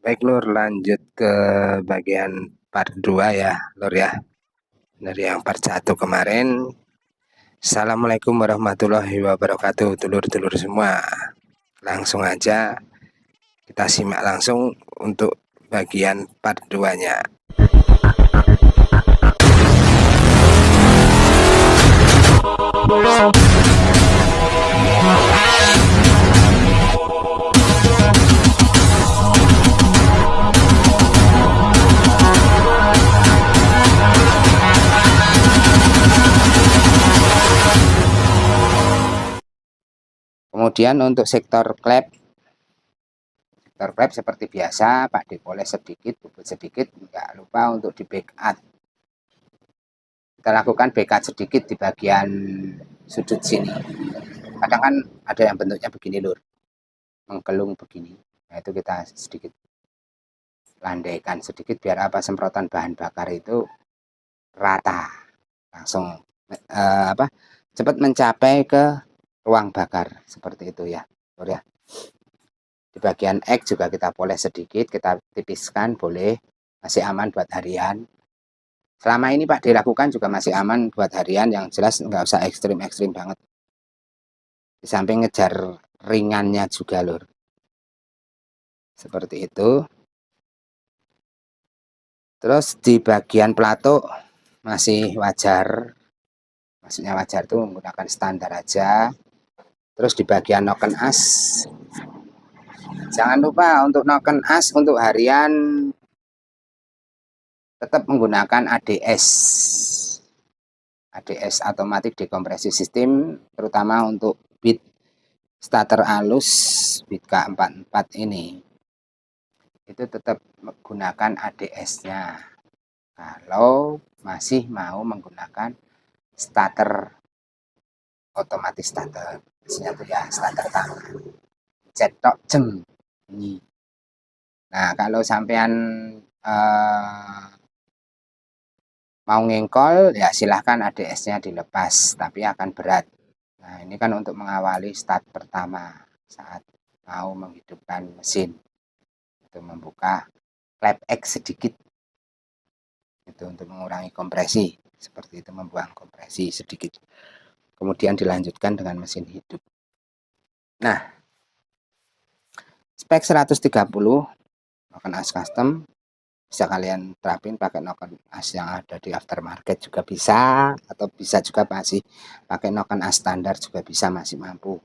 Baik Lur, lanjut ke bagian part 2 ya Lur ya. Dari yang part 1 kemarin. Assalamualaikum warahmatullahi wabarakatuh dulur-dulur semua. Langsung aja kita simak langsung untuk bagian part 2-nya. Kemudian untuk sektor klep seperti biasa Pak dipoles sedikit, bubut sedikit, nggak lupa untuk di backup. Kita lakukan backup sedikit di bagian sudut sini. Kadang kan ada yang bentuknya begini Lur, mengkelung begini. Nah itu kita sedikit landaikan sedikit biar apa, semprotan bahan bakar itu rata, langsung cepat mencapai ke ruang bakar seperti itu ya Lur ya. Di bagian X juga kita poles sedikit, kita tipiskan boleh, masih aman buat harian. Selama ini Pak dilakukan juga masih aman buat harian, yang jelas nggak usah ekstrim-ekstrim banget. Di samping ngejar ringannya juga Lur. Seperti itu. Terus di bagian pelatuk masih wajar. Maksudnya wajar tuh menggunakan standar aja. Terus di bagian noken as, jangan lupa untuk noken as untuk harian tetap menggunakan ADS automatic dekompresi system, terutama untuk bit starter halus bit K44 ini itu tetap menggunakan ADS-nya kalau masih mau menggunakan starter otomatis starter. Isinya tuh ya starter tangan cetok jeng ini. Nah kalau sampean mau ngengkol ya silahkan ADS-nya dilepas, tapi akan berat. Nah ini kan untuk mengawali start pertama saat mau menghidupkan mesin, itu membuka klep X sedikit, itu untuk mengurangi kompresi, seperti itu, membuang kompresi sedikit. Kemudian dilanjutkan dengan mesin hidup. Nah, spek 130 noken as custom bisa kalian terapin pakai noken as yang ada di aftermarket juga bisa, atau bisa juga masih pakai noken as standar juga bisa, masih mampu.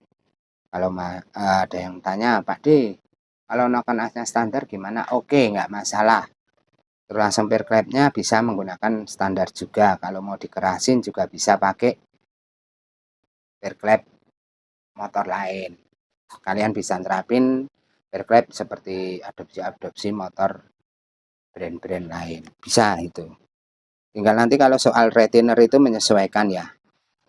Kalau ada yang tanya, Pak D, kalau noken asnya standar gimana? Oke, nggak masalah. Terus ampere klepnya bisa menggunakan standar juga. Kalau mau dikerasin juga bisa pakai ampere klep motor lain. Kalian bisa terapin ampere klep seperti adopsi motor brand-brand lain, bisa itu. Tinggal nanti kalau soal retainer itu menyesuaikan ya.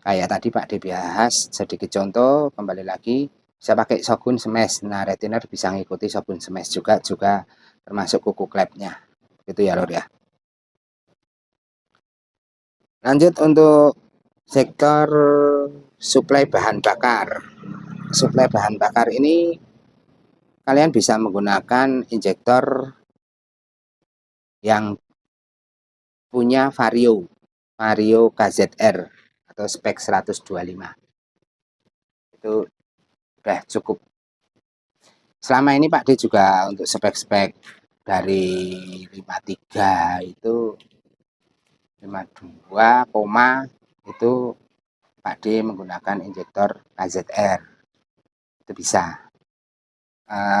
Kayak tadi Pak dibahas sedikit contoh, kembali lagi bisa pakai shogun smash. Nah retainer bisa ngikuti shogun smash juga termasuk kuku klepnya. Itu ya Lur ya. Lanjut untuk sektor suplai bahan bakar. Suplai bahan bakar ini kalian bisa menggunakan injektor yang punya Vario KZR atau spek 125. Itu udah cukup. Selama ini Pak D juga untuk spek-spek dari 53 itu 52, itu Pak D menggunakan injektor KZR. Itu bisa.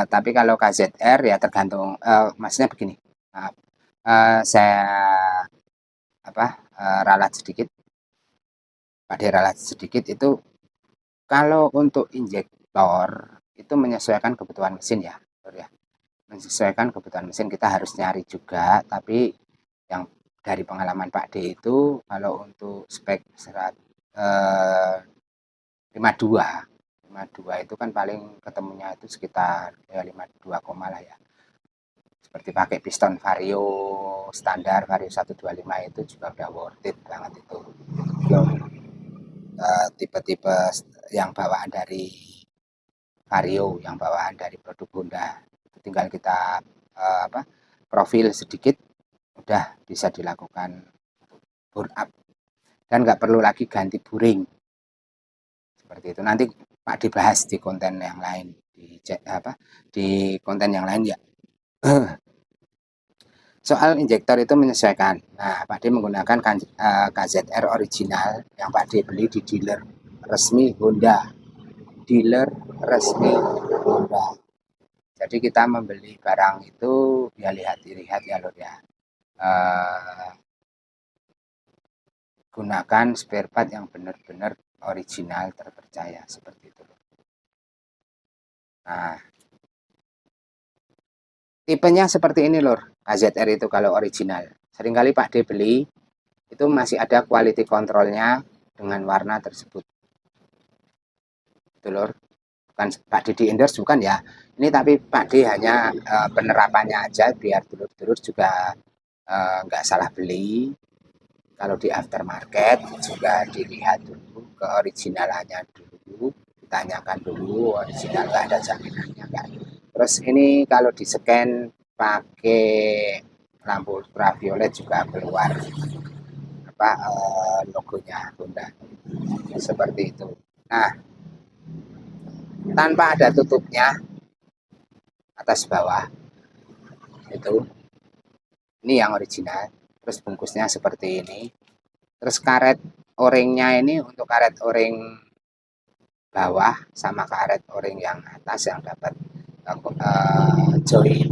Tapi kalau KZR ya tergantung, maksudnya begini. Saya ralat sedikit. Pak D ralat sedikit itu kalau untuk injektor itu menyesuaikan kebutuhan mesin ya, menyesuaikan kebutuhan mesin. Kita harus nyari juga, tapi yang dari pengalaman Pak D itu kalau untuk spek 52 itu kan paling ketemunya itu sekitar 52, lah ya. Seperti pakai piston Vario standar Vario 125 itu juga udah worth it banget itu. Tipe-tipe yang bawaan dari Vario, yang bawaan dari produk Honda, tinggal kita profil sedikit, udah bisa dilakukan bore up dan nggak perlu lagi ganti buring seperti itu. Nanti Pak dibahas di konten yang lain, di konten yang lain ya. Soal injektor itu menyesuaikan. Nah, Pak D menggunakan KZR original yang Pak D beli di dealer resmi Honda. Dealer resmi Honda. Jadi kita membeli barang itu ya lihat ya lor ya. Gunakan spare part yang benar-benar original terpercaya seperti itu. Nah, tipenya seperti ini lor, KZR itu kalau original. Seringkali Pak D beli, itu masih ada quality controlnya dengan warna tersebut. Itu lor, bukan Pak D di endorse bukan ya. Ini tapi Pak D hanya penerapannya aja biar dulur-dulur juga nggak salah beli. Kalau di aftermarket juga dilihat dulu keoriginalannya dulu, ditanyakan dulu original nggak ada jaminannya kan. Terus ini kalau di scan pakai lampu ultraviolet juga keluar logonya Honda seperti itu. Nah, tanpa ada tutupnya atas bawah itu, ini yang original. Terus bungkusnya seperti ini. Terus karet o-ringnya ini untuk karet o-ring bawah sama karet o-ring yang atas yang dapat join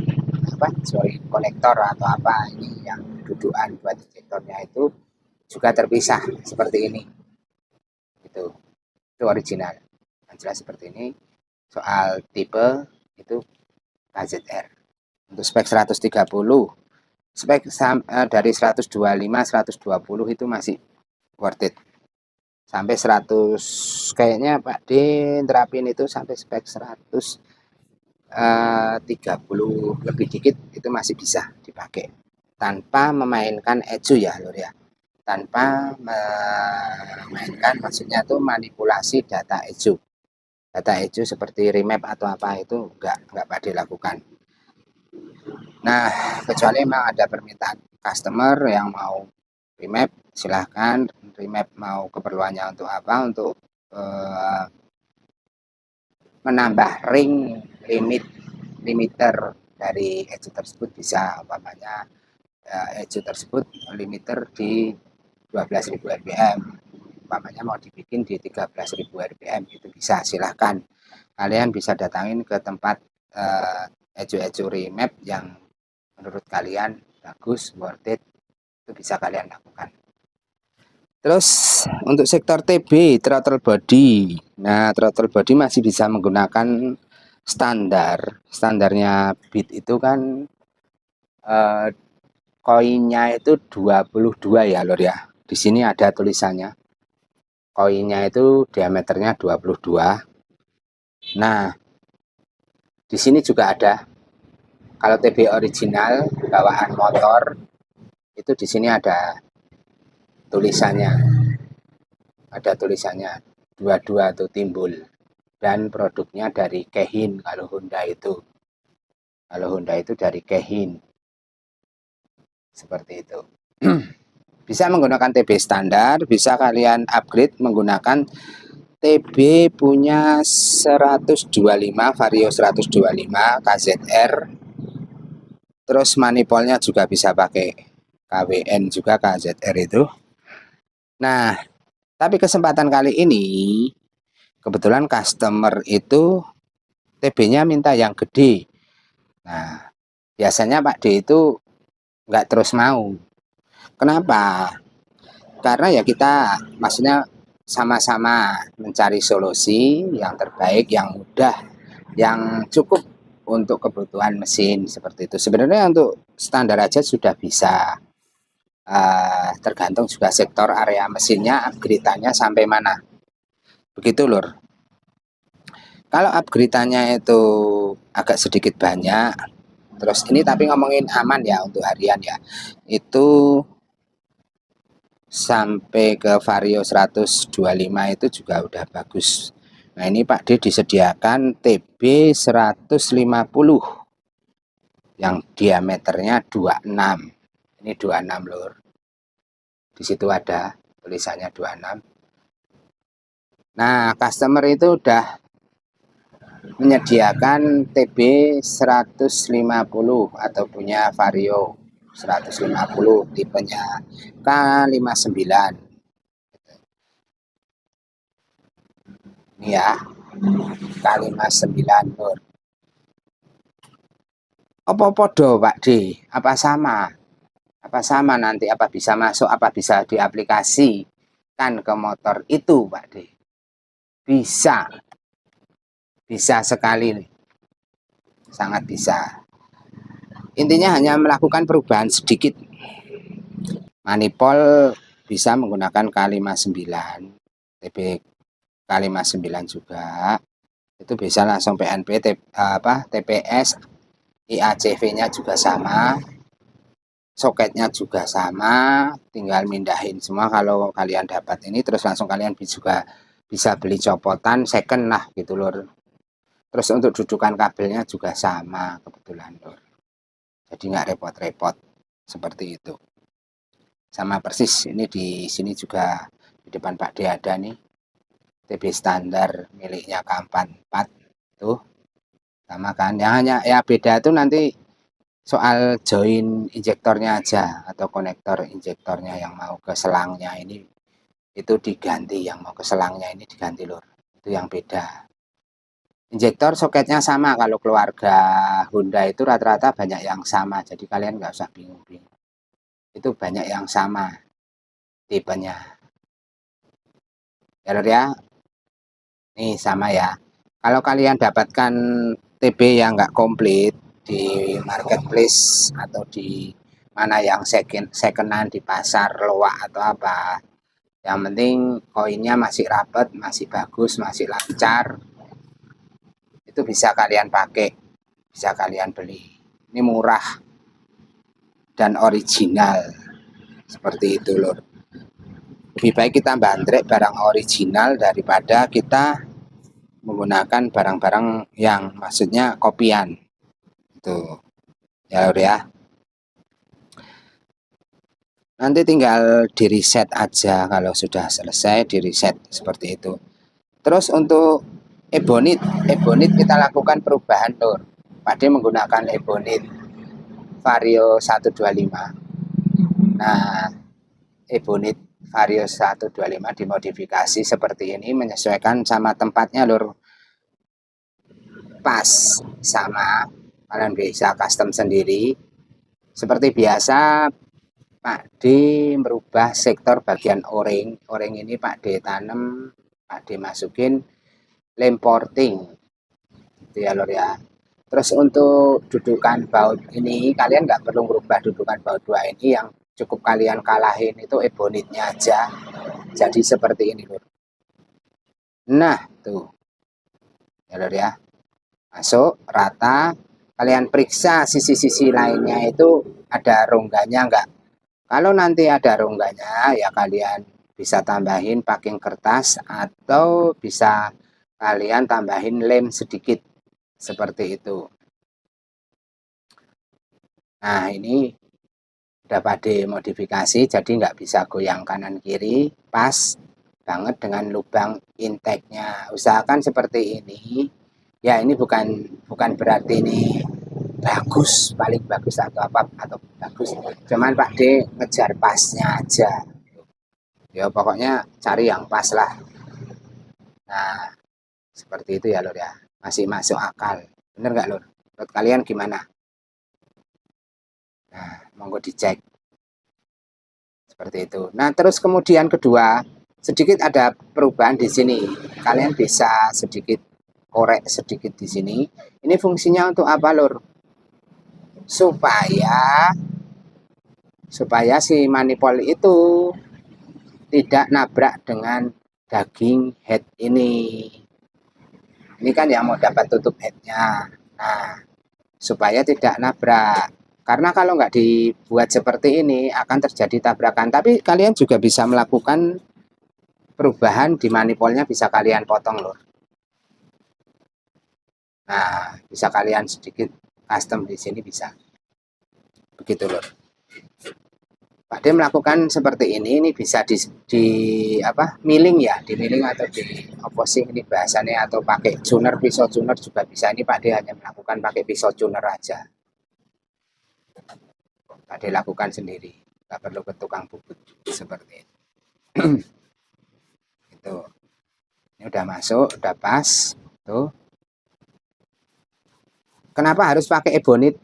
konektor atau apa ini yang dudukan buat injektornya itu juga terpisah seperti ini. Itu original. Yang jelas seperti ini. Soal tipe itu KZR. Untuk spek 130, spek dari 125 120 itu masih worth it. Sampai 100 kayaknya Pak D terapin itu sampai spek 130 lebih dikit itu masih bisa dipakai tanpa memainkan ecu ya lor ya, tanpa memainkan maksudnya tuh manipulasi data ecu seperti remap atau apa itu enggak Pak D lakukan. Nah, kecuali memang ada permintaan customer yang mau remap, silahkan remap mau keperluannya untuk apa, untuk menambah ring limiter dari ecu tersebut bisa, umpamanya ecu tersebut limiter di 12.000 rpm, umpamanya mau dibikin di 13.000 rpm, itu bisa, silahkan kalian bisa datangin ke tempat ecu remap yang menurut kalian bagus, worth it, itu bisa kalian lakukan. Terus untuk sektor TB, throttle body. Nah, throttle body masih bisa menggunakan standarnya Beat itu kan koinnya itu 22 ya lor ya. Di sini ada tulisannya. Koinnya itu diameternya 22. Nah, di sini juga ada. Kalau TB original bawaan motor itu di sini ada tulisannya. Ada tulisannya 22 itu timbul. Dan produknya dari Kehin kalau Honda itu. Kalau Honda itu dari Kehin. Seperti itu. Bisa menggunakan TB standar, bisa kalian upgrade menggunakan TB punya 125, Vario 125 KZR. Terus manifolnya juga bisa pakai KWN juga KZR itu. Nah, tapi kesempatan kali ini kebetulan customer itu TB-nya minta yang gede. Nah, biasanya Pak D itu nggak terus mau. Kenapa? Karena ya kita maksudnya sama-sama mencari solusi yang terbaik, yang mudah, yang cukup untuk kebutuhan mesin seperti itu. Sebenarnya untuk standar aja sudah bisa. Tergantung juga sektor area mesinnya, upgrade-nya sampai mana. Begitu lur. Kalau upgrade-nya itu agak sedikit banyak, terus ini tapi ngomongin aman ya untuk harian ya, itu sampai ke Vario 125 itu juga udah bagus. Nah ini Pak D disediakan TB 150 yang diameternya 26. Ini 26 lur. Di situ ada tulisannya 26. Nah, customer itu udah menyediakan TB 150 atau punya Vario 150 tipenya K59. Ini ya, K59 lur. Apa podo Pak D? Apa sama? Apa sama nanti? Apa bisa masuk? Apa bisa diaplikasikan ke motor itu Pak D? Bisa. Bisa sekali. Sangat bisa. Intinya hanya melakukan perubahan sedikit. Manipol bisa menggunakan K59, TB K59 juga. Itu bisa langsung PNP, TPS, IACV-nya juga sama. Soketnya juga sama, tinggal mindahin semua. Kalau kalian dapat ini terus langsung kalian juga bisa beli copotan second lah gitu lur. Terus untuk dudukan kabelnya juga sama kebetulan lur. Jadi nggak repot-repot seperti itu. Sama persis ini di sini juga di depan Pak D ada nih TB standar miliknya K44 tuh sama kan. Yang hanya ya beda tuh nanti soal join injektornya aja atau konektor injektornya yang mau ke selangnya ini itu diganti, yang mau ke selangnya ini diganti lur. Itu yang beda. Injektor soketnya sama, kalau keluarga Honda itu rata-rata banyak yang sama, jadi kalian nggak usah bingung-bingung. Itu banyak yang sama tipenya. Ya lur ya. Nih sama ya. Kalau kalian dapatkan TB yang nggak komplit di marketplace atau di mana yang secondan di pasar loak atau apa, yang penting koinnya masih rapet, masih bagus, masih lancar, itu bisa kalian pakai, bisa kalian beli. Ini murah dan original seperti itu lur. Lebih baik kita bandrek barang original daripada kita menggunakan barang-barang yang maksudnya kopian tuh ya lur ya. Nanti tinggal di reset aja, kalau sudah selesai di reset seperti itu. Terus untuk ebonit kita lakukan perubahan lur. Pak D menggunakan ebonit Vario 125. Nah, ebonit Vario 125 dimodifikasi seperti ini menyesuaikan sama tempatnya lur. Pas sama, kalian bisa custom sendiri. Seperti biasa Pak D merubah sektor bagian o-ring. O-ring ini Pak D tanam, Pak D masukin lem porting itu ya lor ya. Terus untuk dudukan baut ini kalian nggak perlu merubah dudukan baut 2 ini, yang cukup kalian kalahin itu ebonitnya aja. Jadi seperti ini lor. Nah tuh ya lor ya, masuk rata. Kalian periksa sisi-sisi lainnya itu ada rongganya enggak. Kalau nanti ada rongganya ya kalian bisa tambahin packing kertas atau bisa kalian tambahin lem sedikit seperti itu. Nah ini udah pada modifikasi jadi nggak bisa goyang kanan kiri, pas banget dengan lubang intake-nya. Usahakan seperti ini ya. Ini bukan berarti ini bagus, paling bagus atau apa atau bagus, cuman Pak D ngejar pasnya aja ya, pokoknya cari yang pas lah. Nah seperti itu ya lur ya, masih masuk akal, bener nggak lur? Menurut kalian gimana? Nah monggo dicek seperti itu. Nah terus kemudian kedua, sedikit ada perubahan di sini, kalian bisa sedikit korek sedikit di sini. Ini fungsinya untuk apa lur? supaya si manipol itu tidak nabrak dengan daging head ini. Ini kan yang mau dapat tutup headnya. Nah, supaya tidak nabrak. Karena kalau nggak dibuat seperti ini akan terjadi tabrakan. Tapi kalian juga bisa melakukan perubahan di manipolnya, bisa kalian potong lur. Nah, bisa kalian sedikit custom di sini bisa. Begitu Lur. Pak D melakukan seperti ini bisa di apa milling ya, di milling atau di opposing ini bahasannya, atau pakai tuner, pisau tuner juga bisa. Ini Pak D hanya melakukan pakai pisau tuner aja. Pak D lakukan sendiri, nggak perlu ke tukang bubut seperti itu. Itu ini udah masuk, udah pas tuh. Kenapa harus pakai ebonit?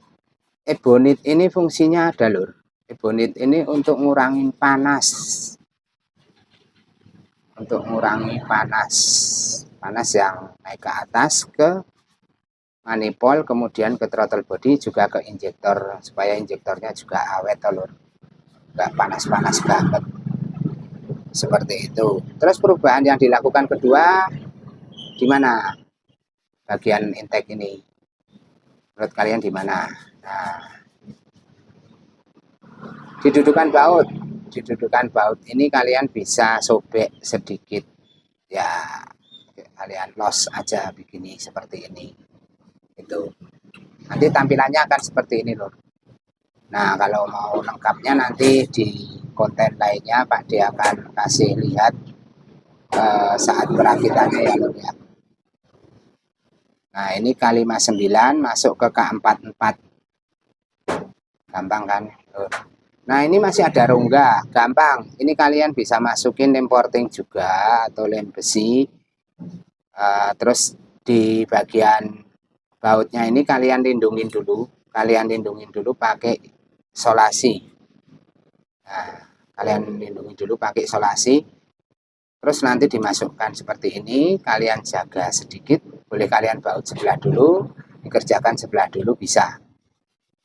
Ebonit ini fungsinya ada Lur. Ebonit ini untuk ngurangin panas, untuk ngurangi panas yang naik ke atas ke manifold, kemudian ke throttle body, juga ke injektor, supaya injektornya juga awet Lur, nggak panas-panas banget seperti itu. Terus perubahan yang dilakukan kedua di mana bagian intake ini, menurut kalian di mana? Nah, di dudukan baut ini kalian bisa sobek sedikit ya, kalian los aja begini seperti ini. Itu nanti tampilannya akan seperti ini Lur. Nah, kalau mau lengkapnya nanti di konten lainnya Pak D akan kasih lihat saat perakitannya ya Lur ya. Nah, ini K59 masuk ke K44. Gampang kan Lur? Nah, ini masih ada rongga, gampang. Ini kalian bisa masukin lem porting juga atau lem besi. Terus di bagian bautnya ini kalian lindungin dulu pakai solasi. Nah, kalian lindungi dulu pakai solasi. Terus nanti dimasukkan seperti ini, kalian jaga sedikit, boleh kalian baut sebelah dulu, dikerjakan sebelah dulu bisa.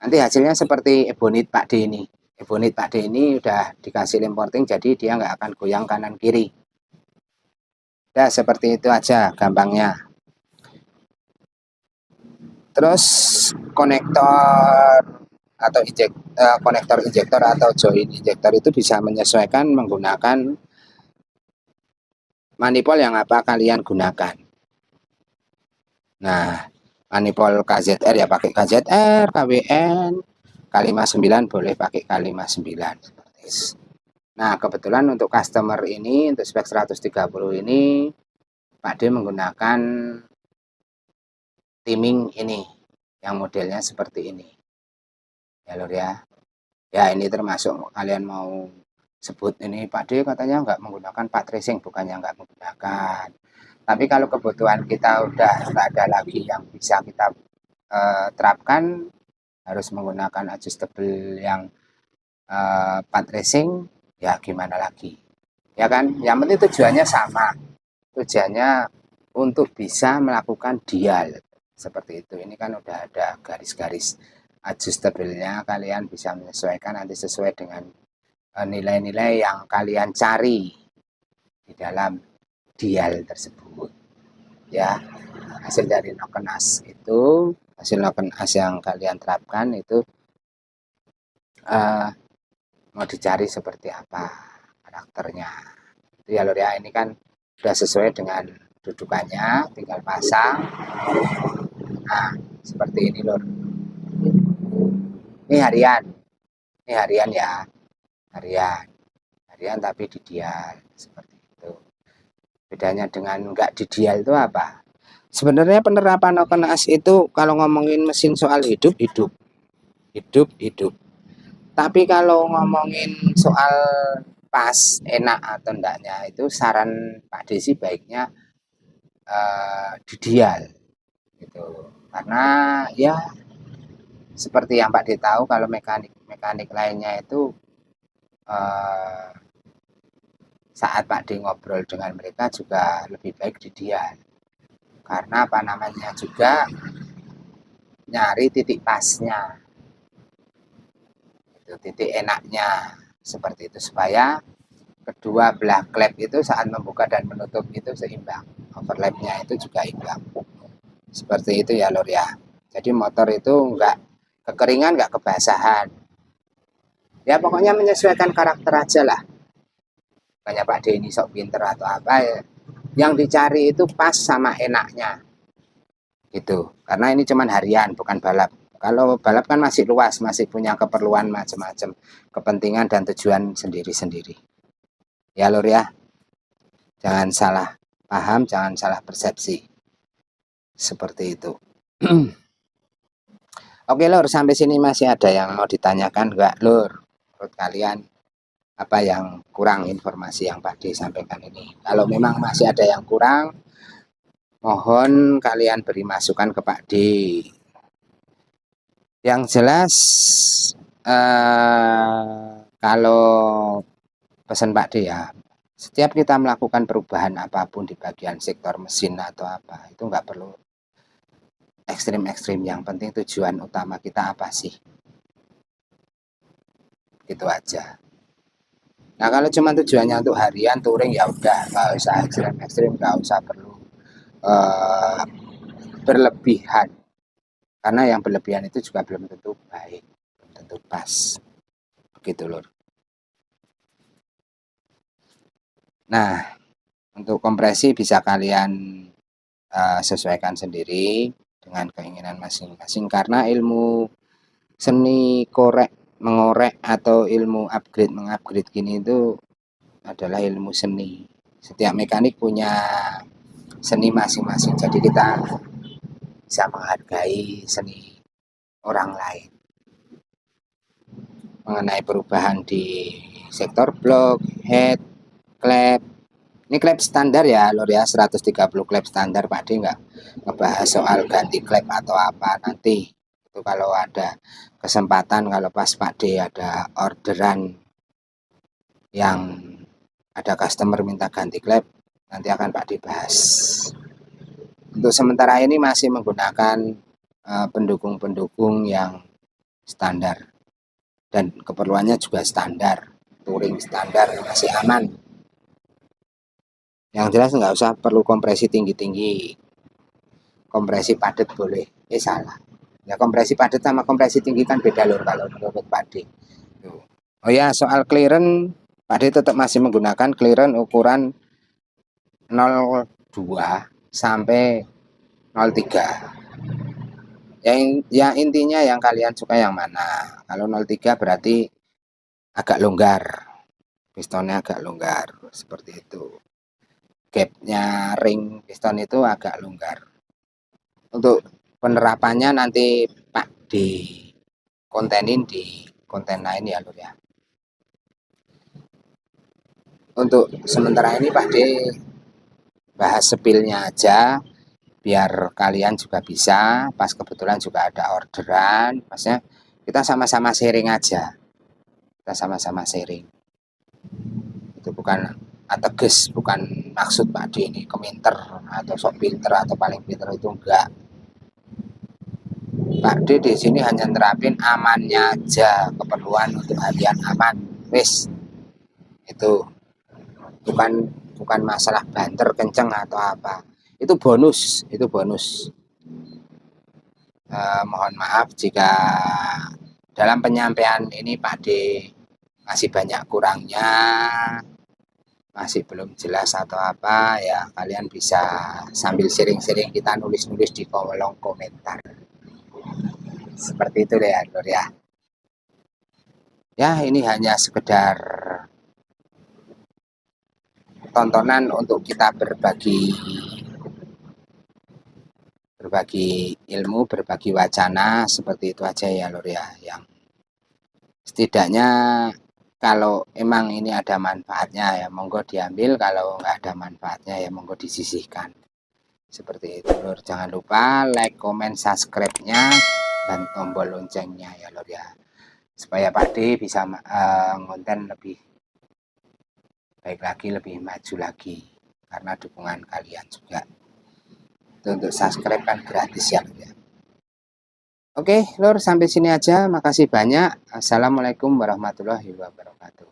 Nanti hasilnya seperti ebonit Pak D ini. Ebonit Pak D ini udah dikasih lem porting, jadi dia nggak akan goyang kanan kiri. Ya seperti itu aja gampangnya. Terus konektor atau konektor injektor atau join injektor itu bisa menyesuaikan menggunakan manifold yang apa kalian gunakan. Nah, manifold KZR ya pakai KZR, KWN, K59 boleh pakai K59 seperti itu. Nah, kebetulan untuk customer ini, untuk spek 130 ini, Pak D menggunakan timing ini, yang modelnya seperti ini. Ya Lur ya. Ya ini termasuk kalian mau sebut ini Pak D katanya nggak menggunakan part tracing, bukannya nggak menggunakan. Tapi kalau kebutuhan kita udah nggak ada lagi yang bisa kita terapkan, harus menggunakan adjustable yang part tracing, ya gimana lagi, ya kan? Yang penting tujuannya sama, tujuannya untuk bisa melakukan dial seperti itu. Ini kan udah ada garis-garis adjustable-nya, kalian bisa menyesuaikan nanti sesuai dengan nilai-nilai yang kalian cari di dalam dial tersebut ya. Hasil dari noken as itu, hasil noken as yang kalian terapkan itu mau dicari seperti apa karakternya itu ya Lur ya. Ini kan sudah sesuai dengan dudukannya, tinggal pasang. Nah seperti ini Lur. Ini harian ya, harian tapi di dial seperti itu. Bedanya dengan nggak di dial itu apa? Sebenarnya penerapan noken as itu kalau ngomongin mesin soal hidup. Tapi kalau ngomongin soal pas enak atau enggaknya itu saran Pak Desi baiknya di dial gitu. Karena ya seperti yang Pak D tahu, kalau mekanik lainnya itu saat Pak D ngobrol dengan mereka juga lebih baik di dial. Karena apa namanya juga nyari titik pasnya, itu titik enaknya seperti itu, supaya kedua belah klep itu saat membuka dan menutup itu seimbang, overlapnya itu juga imbang seperti itu ya Lur ya. Jadi motor itu enggak kekeringan, enggak kebasahan ya, pokoknya menyesuaikan karakter aja lah. Banyak Pak D ini sok pinter atau apa ya, yang dicari itu pas sama enaknya gitu. Karena ini cuman harian bukan balap, Kalau balap kan masih luas, masih punya keperluan macam-macam, kepentingan dan tujuan sendiri-sendiri. Ya Lur ya, jangan salah paham, jangan salah persepsi. Seperti itu. Oke Lur, sampai sini masih ada yang mau ditanyakan enggak Lur? Menurut kalian apa yang kurang informasi yang Pak D sampaikan ini? Kalau memang masih ada yang kurang, mohon kalian beri masukan ke Pak D. Yang jelas kalau pesan Pak D ya, setiap kita melakukan perubahan apapun di bagian sektor mesin atau apa, itu nggak perlu ekstrim-ekstrim. Yang penting tujuan utama kita apa sih? Itu aja. Nah kalau cuma tujuannya untuk harian touring ya udah nggak usah ekstrim-ekstrim, nggak usah perlu berlebihan. Karena yang berlebihan itu juga belum tentu baik, belum tentu pas. Begitu Lur. Nah, untuk kompresi bisa kalian sesuaikan sendiri dengan keinginan masing-masing, karena ilmu seni korek mengorek atau ilmu upgrade mengupgrade gini itu adalah ilmu seni. Setiap mekanik punya seni masing-masing, jadi kita bisa menghargai seni orang lain. Mengenai perubahan di sektor blok, head, klep, ini klep standar ya Lur ya, 130 klep standar. Pak D nggak ngebahas soal ganti klep atau apa nanti. Itu kalau ada kesempatan, kalau pas Pak D ada orderan yang ada customer minta ganti klep, nanti akan Pak D bahas. Untuk sementara ini masih menggunakan pendukung-pendukung yang standar dan keperluannya juga standar, touring standar, masih aman. Yang jelas nggak usah perlu kompresi tinggi-tinggi, kompresi padat boleh. Salah ya, kompresi padat sama kompresi tinggi kan beda Lur kalau menurut Pak D. Oh ya, soal clearance Pak D tetap masih menggunakan clearance ukuran 02 sampai 03. Yang intinya yang kalian suka yang mana. Kalau 03 berarti agak longgar, pistonnya agak longgar seperti itu. Gapnya ring piston itu agak longgar. Untuk penerapannya nanti Pak D kontenin di konten lain ya Lur ya. Untuk sementara ini Pak D bahas sepilnya aja biar kalian juga bisa, pas kebetulan juga ada orderan, pasnya kita sama-sama sharing aja. Kita sama-sama sharing. Itu bukan ateges, bukan maksud Pak D ini keminter atau sok pinter atau paling pinter, itu enggak. Pak D di sini hanya nerapin amannya aja, keperluan untuk harian aman. Wis. Itu bukan masalah banter kenceng atau apa. Itu bonus, itu bonus. Mohon maaf jika dalam penyampaian ini Pak D masih banyak kurangnya, masih belum jelas atau apa ya, kalian bisa sambil sharing-sharing, kita nulis-nulis di kolom komentar. Seperti itu deh ya Lur ya. Ya ini hanya sekedar tontonan untuk kita berbagi ilmu, berbagi wacana, seperti itu aja ya Lur ya. Yang setidaknya kalau emang ini ada manfaatnya ya monggo diambil, kalau nggak ada manfaatnya ya monggo disisihkan. Seperti itu Lur. Jangan lupa like, comment, subscribe-nya dan tombol loncengnya ya Lur ya. Supaya Pak D bisa ngonten lebih baik lagi, lebih maju lagi, karena dukungan kalian juga. Itu untuk subscribe kan gratis ya Lur ya. Oke Lur, sampai sini aja. Makasih banyak. Assalamualaikum warahmatullahi wabarakatuh.